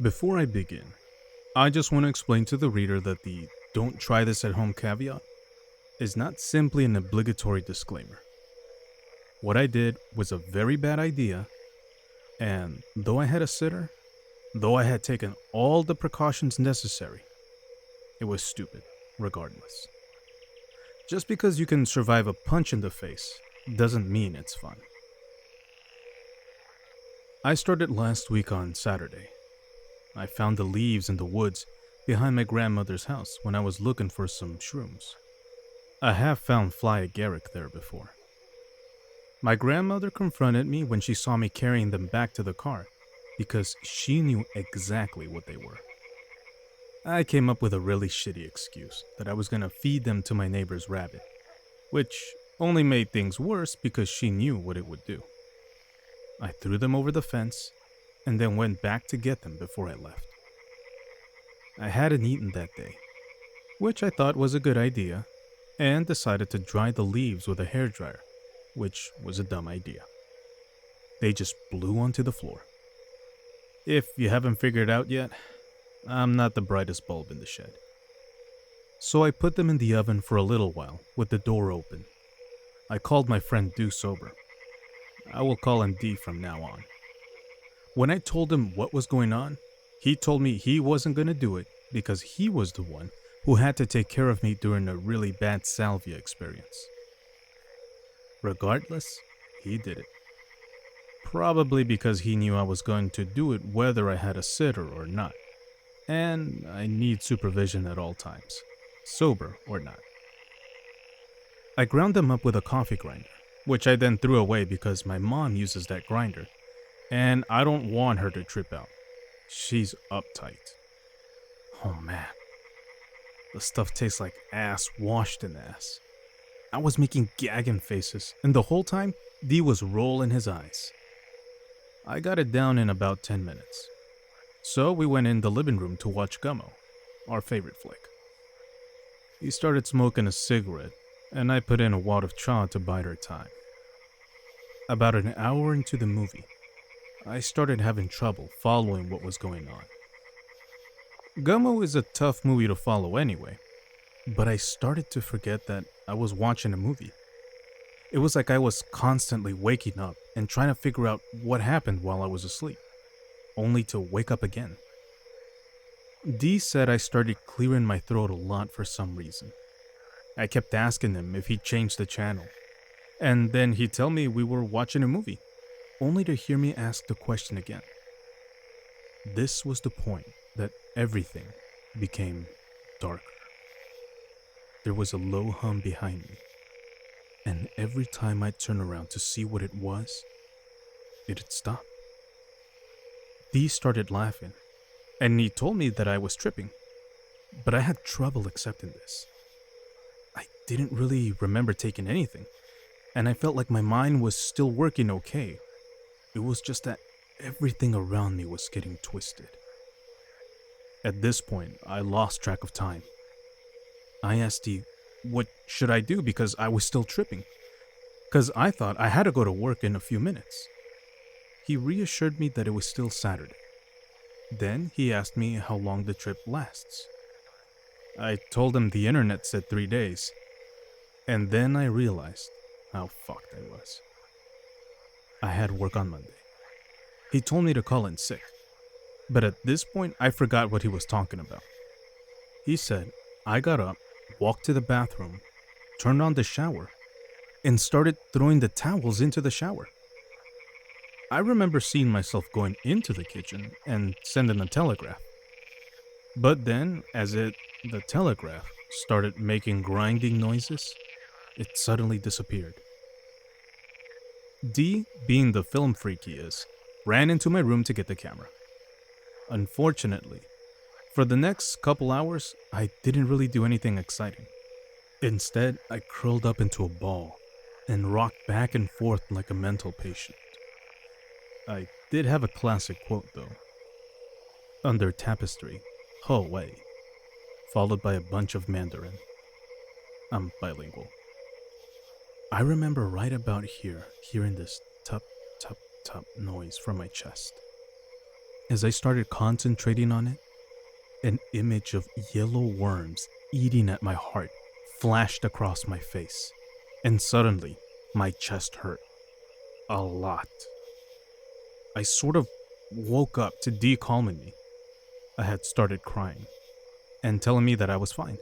Before I begin, I just want to explain to the reader that the "don't try this at home" caveat is not simply an obligatory disclaimer. What I did was a very bad idea, and though I had a sitter, though I had taken all the precautions necessary, it was stupid, regardless. Just because you can survive a punch in the face doesn't mean it's fun. I started last week on Saturday. I found the leaves in the woods behind my grandmother's house when I was looking for some shrooms. I have found fly agaric there before. My grandmother confronted me when she saw me carrying them back to the car because she knew exactly what they were. I came up with a really shitty excuse that I was going to feed them to my neighbor's rabbit, which only made things worse because she knew what it would do. I threw them over the fence and then went back to get them before I left. I hadn't eaten that day, which I thought was a good idea, and decided to dry the leaves with a hairdryer, which was a dumb idea. They just blew onto the floor. If you haven't figured it out yet, I'm not the brightest bulb in the shed. So I put them in the oven for a little while with the door open. I called my friend Du sober. I will call him D from now on. When I told him what was going on, he told me he wasn't going to do it because he was the one who had to take care of me during a really bad salvia experience. Regardless, he did it. Probably because he knew I was going to do it whether I had a sitter or not. And I need supervision at all times, sober or not. I ground them up with a coffee grinder, which I then threw away because my mom uses that grinder, and I don't want her to trip out. She's uptight. Oh man. The stuff tastes like ass washed in ass. I was making gagging faces, and the whole time, D was rolling his eyes. I got it down in about 10 minutes. So we went in the living room to watch Gummo, our favorite flick. He started smoking a cigarette, and I put in a wad of chaw to bide our time. About an hour into the movie, I started having trouble following what was going on. Gummo is a tough movie to follow anyway, but I started to forget that I was watching a movie. It was like I was constantly waking up and trying to figure out what happened while I was asleep, only to wake up again. D said I started clearing my throat a lot for some reason. I kept asking him if he'd changed the channel, and then he'd tell me we were watching a movie, only to hear me ask the question again. This was the point that everything became darker. There was a low hum behind me, and every time I'd turn around to see what it was, it'd stop. Dee started laughing, and he told me that I was tripping, but I had trouble accepting this. I didn't really remember taking anything, and I felt like my mind was still working okay. It was just that everything around me was getting twisted. At this point, I lost track of time. I asked D, what should I do because I was still tripping? Because I thought I had to go to work in a few minutes. He reassured me that it was still Saturday. Then he asked me how long the trip lasts. I told him the internet said 3 days, and then I realized how fucked I was. I had work on Monday. He told me to call in sick, but at this point I forgot what he was talking about. He said I got up, walked to the bathroom, turned on the shower, and started throwing the towels into the shower. I remember seeing myself going into the kitchen and sending a telegraph. But then, the telegraph started making grinding noises, it suddenly disappeared. D, being the film freak he is, ran into my room to get the camera. Unfortunately, for the next couple hours, I didn't really do anything exciting. Instead, I curled up into a ball and rocked back and forth like a mental patient. I did have a classic quote though. Under tapestry, ho wei, followed by a bunch of Mandarin. I'm bilingual. I remember right about here hearing this tup tup tup noise from my chest. As I started concentrating on it, an image of yellow worms eating at my heart flashed across my face, and suddenly my chest hurt a lot. I sort of woke up to Dee calming me. I had started crying and telling me that I was fine.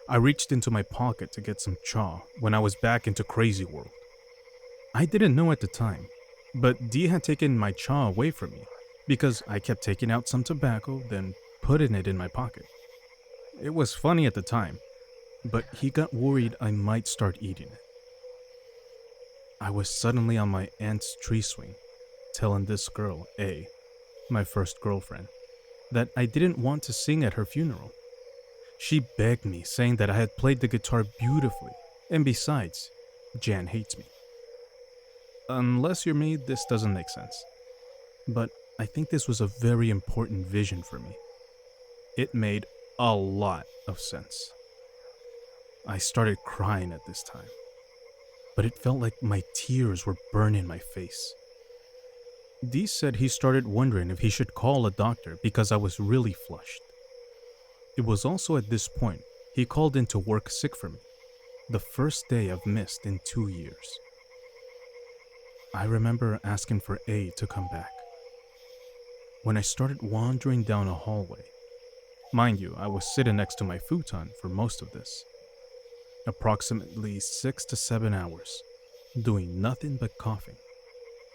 I reached into my pocket to get some chaw when I was back into Crazy World. I didn't know at the time, but Dee had taken my chaw away from me because I kept taking out some tobacco, then putting it in my pocket. It was funny at the time, but he got worried I might start eating it. I was suddenly on my aunt's tree swing, telling this girl, A, my first girlfriend, that I didn't want to sing at her funeral. She begged me, saying that I had played the guitar beautifully, and besides, Jan hates me. Unless you're me, this doesn't make sense. But I think this was a very important vision for me. It made a lot of sense. I started crying at this time, but it felt like my tears were burning my face. Dee said he started wondering if he should call a doctor because I was really flushed. It was also at this point he called in to work sick for me, the first day I've missed in 2 years. I remember asking for A to come back. When I started wandering down a hallway, mind you, I was sitting next to my futon for most of this, approximately 6 to 7 hours, doing nothing but coughing,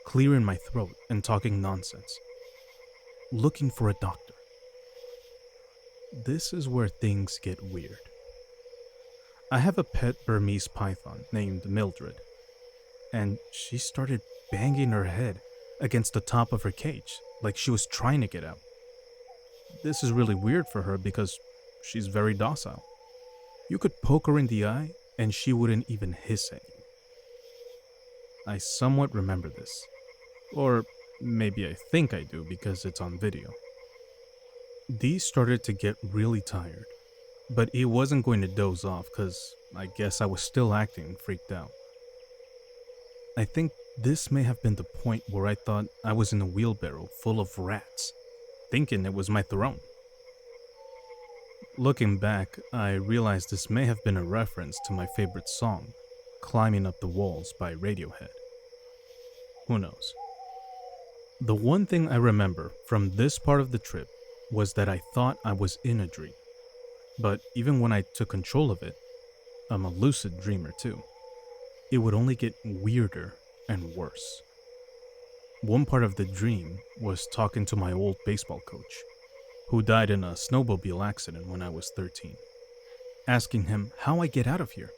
clearing my throat and talking nonsense, looking for a doctor. This is where things get weird. I have a pet Burmese python named Mildred, and she started banging her head against the top of her cage like she was trying to get out. This is really weird for her because she's very docile. You could poke her in the eye and she wouldn't even hiss at you. I somewhat remember this, or maybe I think I do because it's on video. Dee started to get really tired, but he wasn't going to doze off because I guess I was still acting freaked out. I think this may have been the point where I thought I was in a wheelbarrow full of rats, thinking it was my throne. Looking back, I realized this may have been a reference to my favorite song, Climbing Up the Walls by Radiohead. Who knows? The one thing I remember from this part of the trip was that I thought I was in a dream. But even when I took control of it, I'm a lucid dreamer too, it would only get weirder and worse. One part of the dream was talking to my old baseball coach, who died in a snowmobile accident when I was 13, asking him how I get out of here.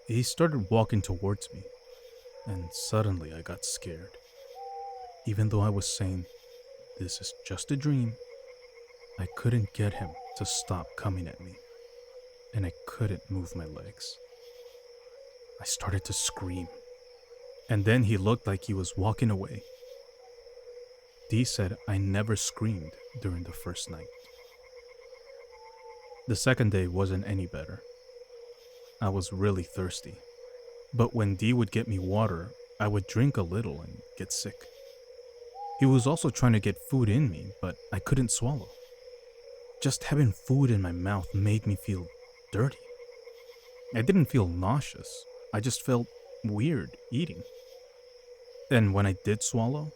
He started walking towards me, and suddenly I got scared. Even though I was saying, "This is just a dream," I couldn't get him to stop coming at me, and I couldn't move my legs. I started to scream, and then he looked like he was walking away. Dee said I never screamed during the first night. The second day wasn't any better. I was really thirsty, but when Dee would get me water, I would drink a little and get sick. He was also trying to get food in me, but I couldn't swallow. Just having food in my mouth made me feel dirty. I didn't feel nauseous, I just felt weird eating. And when I did swallow,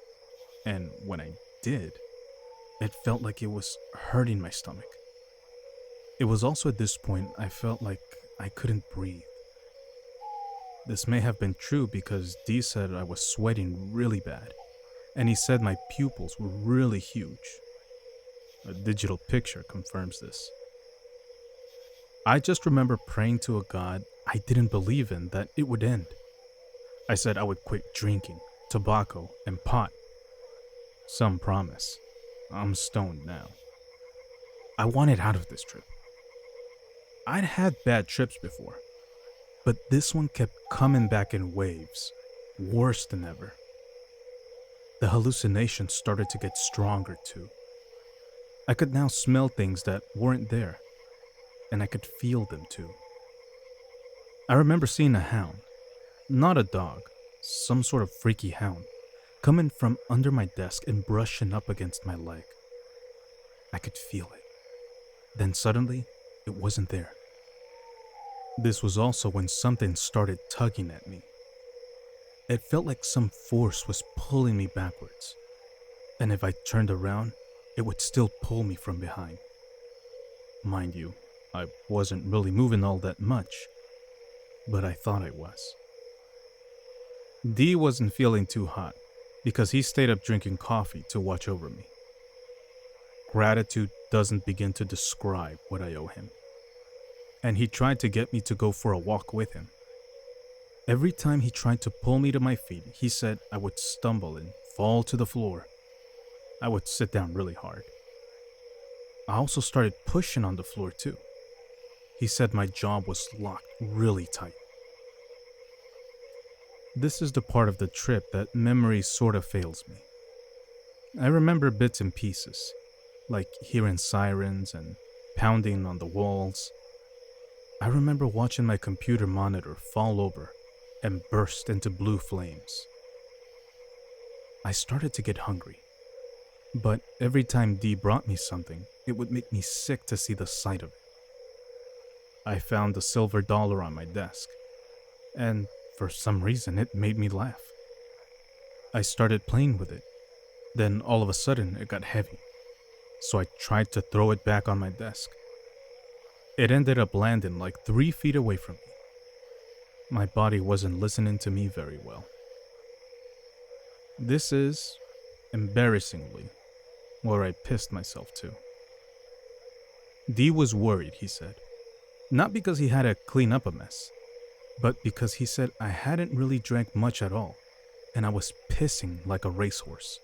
and when I did, it felt like it was hurting my stomach. It was also at this point I felt like I couldn't breathe. This may have been true because Dee said I was sweating really bad, and he said my pupils were really huge. A digital picture confirms this. I just remember praying to a God I didn't believe in that it would end. I said I would quit drinking, tobacco, and pot. Some promise. I'm stoned now. I wanted out of this trip. I'd had bad trips before, but this one kept coming back in waves, worse than ever. The hallucinations started to get stronger too. I could now smell things that weren't there, and I could feel them too. I remember seeing a hound, not a dog, some sort of freaky hound, coming from under my desk and brushing up against my leg. I could feel it. Then suddenly, it wasn't there. This was also when something started tugging at me. It felt like some force was pulling me backwards, and if I turned around, it would still pull me from behind. Mind you, I wasn't really moving all that much, but I thought I was. D wasn't feeling too hot because he stayed up drinking coffee to watch over me. Gratitude doesn't begin to describe what I owe him. And he tried to get me to go for a walk with him. Every time he tried to pull me to my feet, he said I would stumble and fall to the floor. I would sit down really hard. I also started pushing on the floor too. He said my jaw was locked really tight. This is the part of the trip that memory sort of fails me. I remember bits and pieces, like hearing sirens and pounding on the walls. I remember watching my computer monitor fall over and burst into blue flames. I started to get hungry, but every time D brought me something, it would make me sick to see the sight of it. I found a silver dollar on my desk, and for some reason it made me laugh. I started playing with it. Then all of a sudden it got heavy, so I tried to throw it back on my desk. It ended up landing like 3 feet away from me. My body wasn't listening to me very well. This is, embarrassingly, where I pissed myself too. D was worried, he said. Not because he had to clean up a mess, but because he said I hadn't really drank much at all, and I was pissing like a racehorse.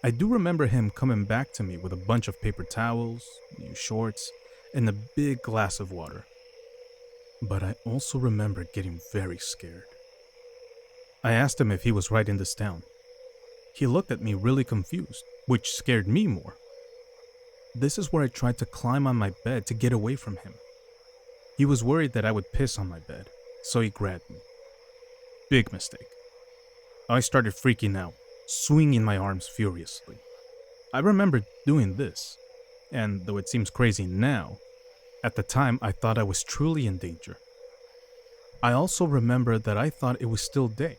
I do remember him coming back to me with a bunch of paper towels, new shorts, and a big glass of water. But I also remember getting very scared. I asked him if he was writing this down. He looked at me really confused, which scared me more. This is where I tried to climb on my bed to get away from him. He was worried that I would piss on my bed, so he grabbed me. Big mistake. I started freaking out, swinging my arms furiously. I remember doing this, and though it seems crazy now, at the time I thought I was truly in danger. I also remember that I thought it was still day,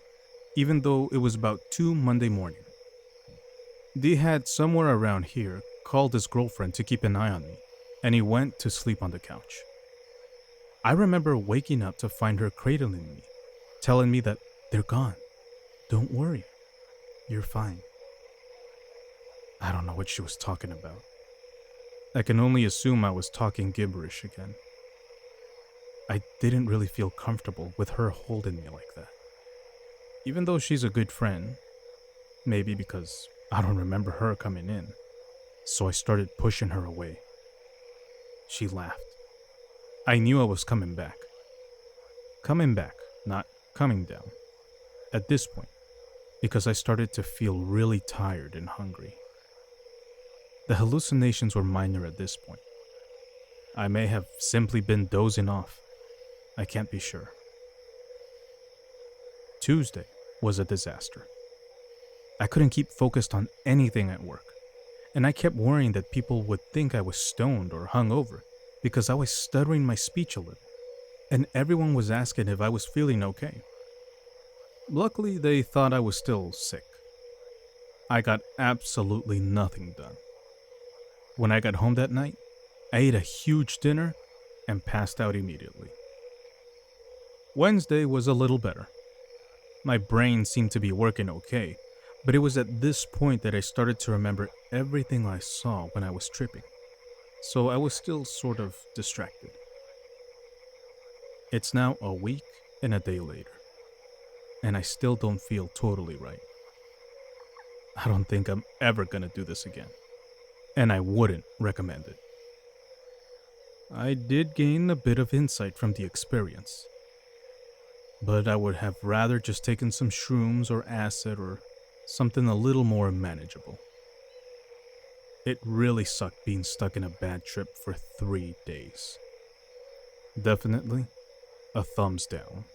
even though it was about 2 Monday morning. D had somewhere around here called his girlfriend to keep an eye on me, and he went to sleep on the couch. I remember waking up to find her cradling me, telling me that they're gone. Don't worry, you're fine. I don't know what she was talking about. I can only assume I was talking gibberish again. I didn't really feel comfortable with her holding me like that. Even though she's a good friend, maybe because I don't remember her coming in, so I started pushing her away. She laughed. I knew I was coming back. Coming back, not coming down. At this point, because I started to feel really tired and hungry. The hallucinations were minor at this point. I may have simply been dozing off. I can't be sure. Tuesday was a disaster. I couldn't keep focused on anything at work, and I kept worrying that people would think I was stoned or hungover because I was stuttering my speech a little, and everyone was asking if I was feeling okay. Luckily, they thought I was still sick. I got absolutely nothing done. When I got home that night, I ate a huge dinner and passed out immediately. Wednesday was a little better. My brain seemed to be working okay, but it was at this point that I started to remember everything I saw when I was tripping, so I was still sort of distracted. It's now a week and a day later, and I still don't feel totally right. I don't think I'm ever gonna do this again, and I wouldn't recommend it. I did gain a bit of insight from the experience, but I would have rather just taken some shrooms or acid or something a little more manageable. It really sucked being stuck in a bad trip for 3 days. Definitely a thumbs down.